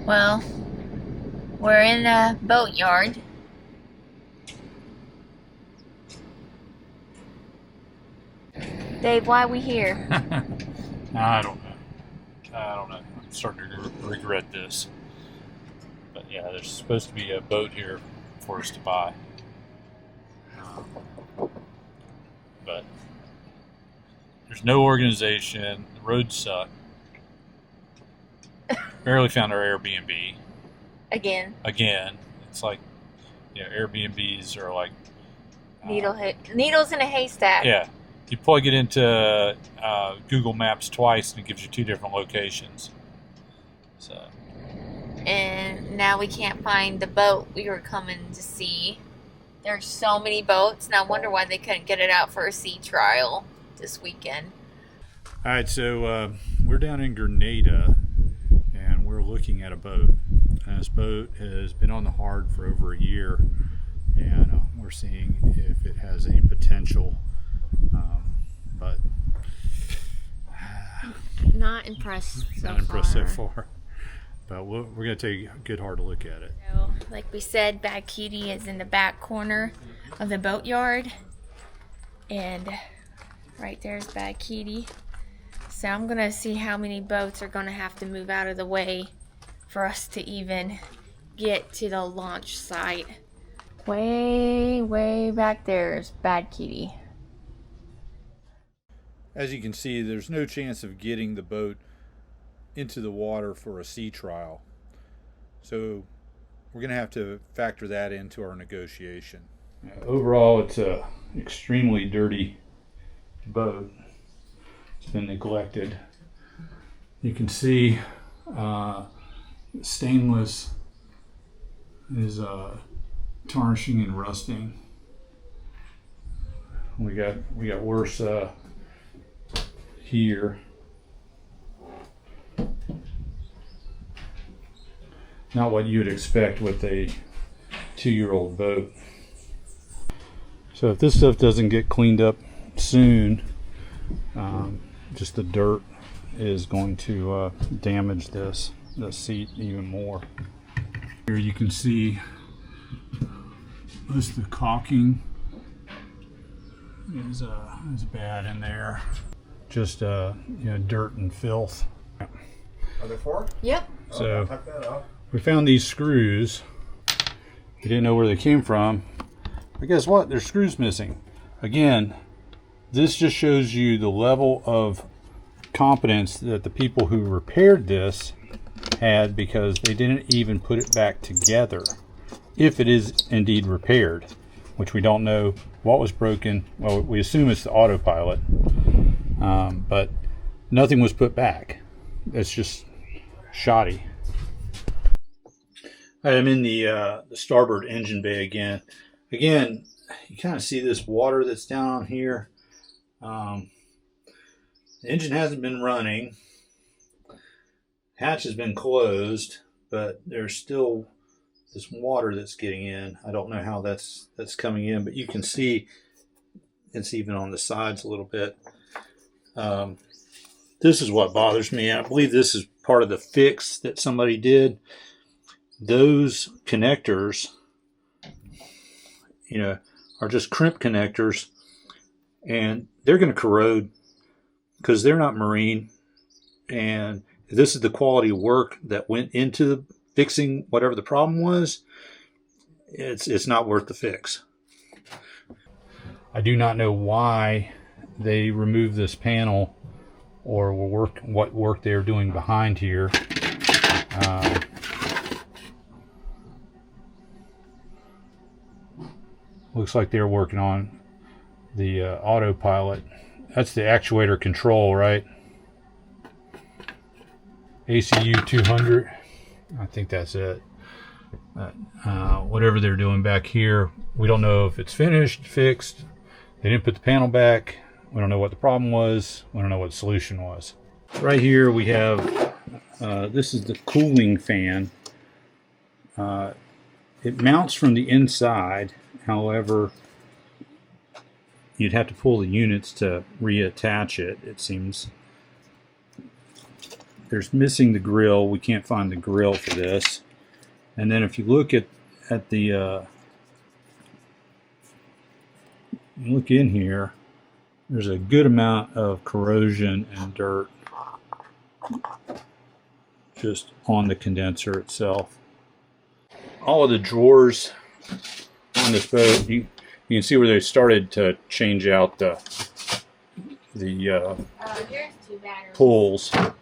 Well, we're in a boatyard. Dave, why are we here? I don't know. I'm starting to regret this. But yeah, there's supposed to be a boat here for us to buy. But there's no organization. The roads suck. Barely found our Airbnb. Again. It's like, Airbnbs are like Needles in a haystack. Yeah. You plug it into Google Maps twice and it gives you two different locations. So. And now we can't find the boat we were coming to see. There's so many boats, and I wonder why they couldn't get it out for a sea trial this weekend. All right, so we're down in Grenada, and we're looking at a boat. And this boat has been on the hard for over a year, and we're seeing if it has any potential. But not impressed so far. But we're going to take a good hard look at it. So, like we said, Bad Kitty is in the back corner of the boatyard. And right there's Bad Kitty. So I'm going to see how many boats are going to have to move out of the way for us to even get to the launch site. Way, way back there is Bad Kitty. As you can see, there's no chance of getting the boat into the water for a sea trial. So we're going to have to factor that into our negotiation. Overall, it's a extremely dirty boat. It's been neglected. You can see stainless is tarnishing and rusting. We got worse here. Not what you'd expect with a 2-year-old boat. So if this stuff doesn't get cleaned up soon, just the dirt is going to damage the seat even more. Here you can see most of the caulking is bad in there. Just dirt and filth. Are there 4? Yep. So tuck that up. we found these screws. We didn't know where they came from. But guess what? There's screws missing. Again, this just shows you the level of competence that the people who repaired this had, because they didn't even put it back together. If it is indeed repaired, which we don't know what was broken. Well, we assume it's the autopilot, but nothing was put back. It's just shoddy. I'm in the starboard engine bay again. Again, you kind of see this water that's down on here. The engine hasn't been running. Hatch has been closed, but there's still this water that's getting in. I don't know how that's coming in, but you can see it's even on the sides a little bit. This is what bothers me. I believe this is part of the fix that somebody did. Those connectors, are just crimp connectors, and they're going to corrode because they're not marine. And if this is the quality of work that went into fixing whatever the problem was, it's not worth the fix. I do not know why they removed this panel, or what work they were doing behind here. Looks like they're working on the autopilot. That's the actuator control, right? ACU 200. I think that's it. Whatever they're doing back here, we don't know if it's finished, fixed. They didn't put the panel back. We don't know what the problem was. We don't know what the solution was. Right here we have, this is the cooling fan. It mounts from the inside. However, you'd have to pull the units to reattach it, it seems. there's missing the grill. We can't find the grill for this. And then if you look at the look in here, there's a good amount of corrosion and dirt just on the condenser itself. All of the drawers on this boat, you can see where they started to change out the pulls, but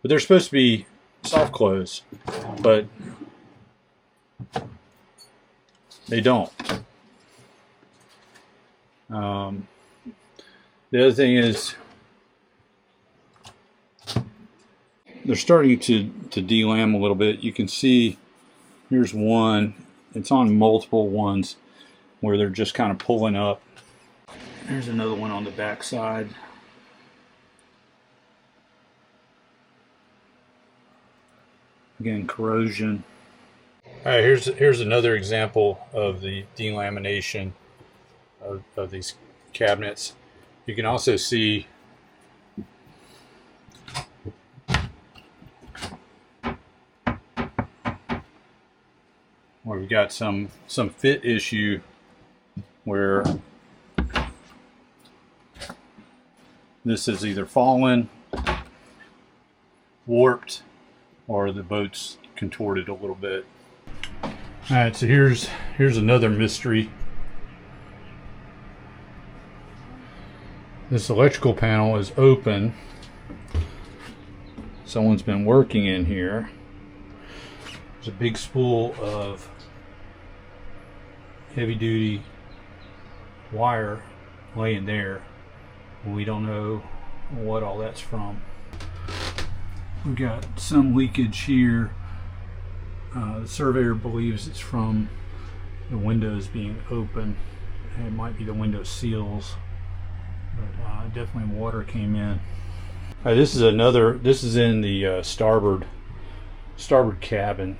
they're supposed to be soft close, but they don't. The other thing is they're starting to delam a little bit. You can see here's one. It's on multiple ones where they're just kind of pulling up. There's another one on the back side. Again, corrosion. All right, here's another example of the delamination of these cabinets. You can also see where we've got some fit issue where this is either fallen, warped, or the boat's contorted a little bit. All right, so here's another mystery. This electrical panel is open. Someone's been working in here. There's a big spool of heavy-duty wire laying there. We don't know what all that's from. We've got some leakage here. The surveyor believes it's from the windows being open. It might be the window seals, but definitely water came in. All right, this is in the starboard cabin.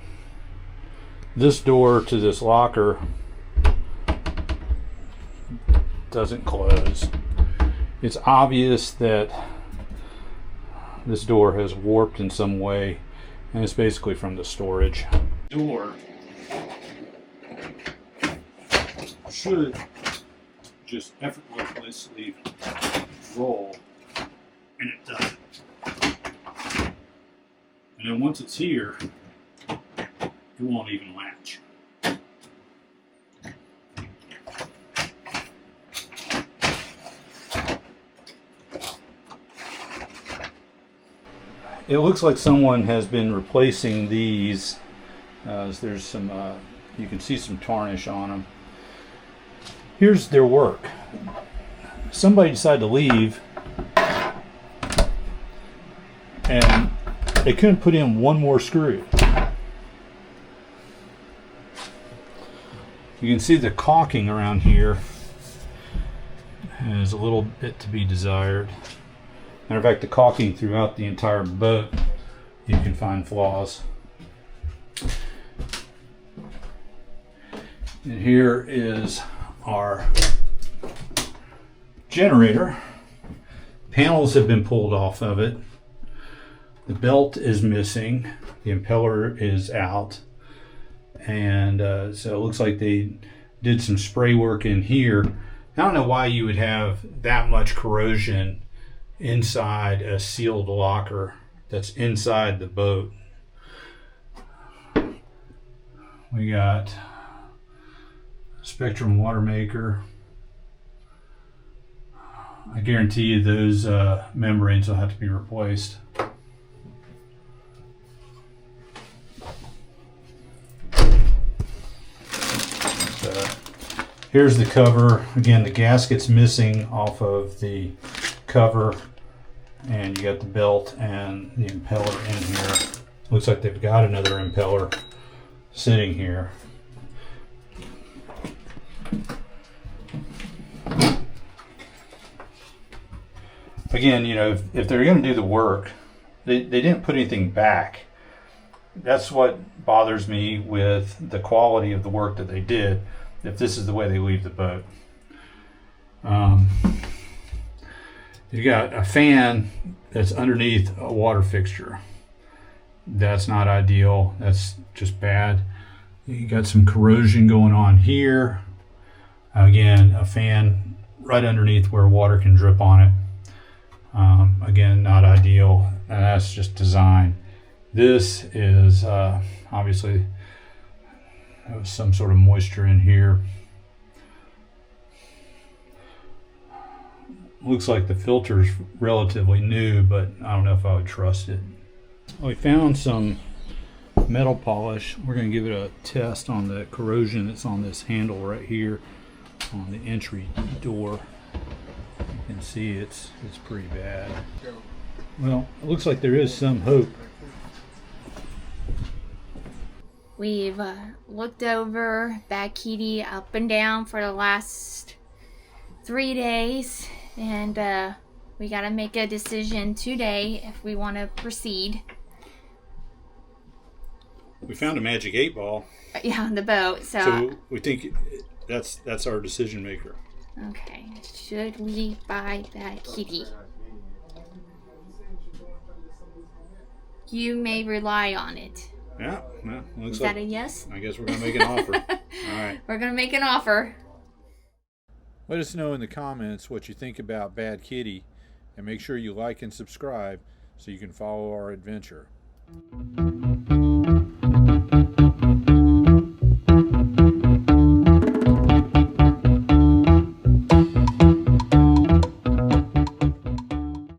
This door to this locker doesn't close. It's obvious that this door has warped in some way, and it's basically from the storage. Door should just effortlessly roll, and it doesn't. And then once it's here, it won't even latch. It looks like someone has been replacing these. There's some, you can see some tarnish on them. Here's their work. Somebody decided to leave, and they couldn't put in one more screw. You can see the caulking around here has a little bit to be desired. Matter of fact, the caulking throughout the entire boat, you can find flaws. And here is our generator. Panels have been pulled off of it. The belt is missing. The impeller is out. And so it looks like they did some spray work in here. I don't know why you would have that much corrosion inside a sealed locker that's inside the boat. We got Spectrum water maker. I guarantee you those membranes will have to be replaced. So, here's the cover. Again, the gasket's missing off of the cover, and you got the belt and the impeller in here. Looks like they've got another impeller sitting here. Again, you know, if they're going to do the work, they didn't put anything back. That's what bothers me with the quality of the work that they did, if this is the way they leave the boat. You got a fan that's underneath a water fixture. That's not ideal. That's just bad. You got some corrosion going on here. Again, a fan right underneath where water can drip on it. Again, not ideal. And that's just design. This is obviously there was some sort of moisture in here. Looks like the filter's relatively new, but I don't know if I would trust it. We found some metal polish. We're going to give it a test on the corrosion that's on this handle right here on the entry door. You can see it's pretty bad. Well, it looks like there is some hope. We've looked over Bad Kitty up and down for the last 3 days, and we got to make a decision today if we want to proceed. We found a magic 8-ball. Yeah, on the boat. So we think that's our decision maker. Okay, should we buy Bad Kitty? You may rely on it. Yeah, well, looks Is like that a yes? I guess we're going to make an offer. All right. We're going to make an offer. Let us know in the comments what you think about Bad Kitty, and make sure you like and subscribe so you can follow our adventure.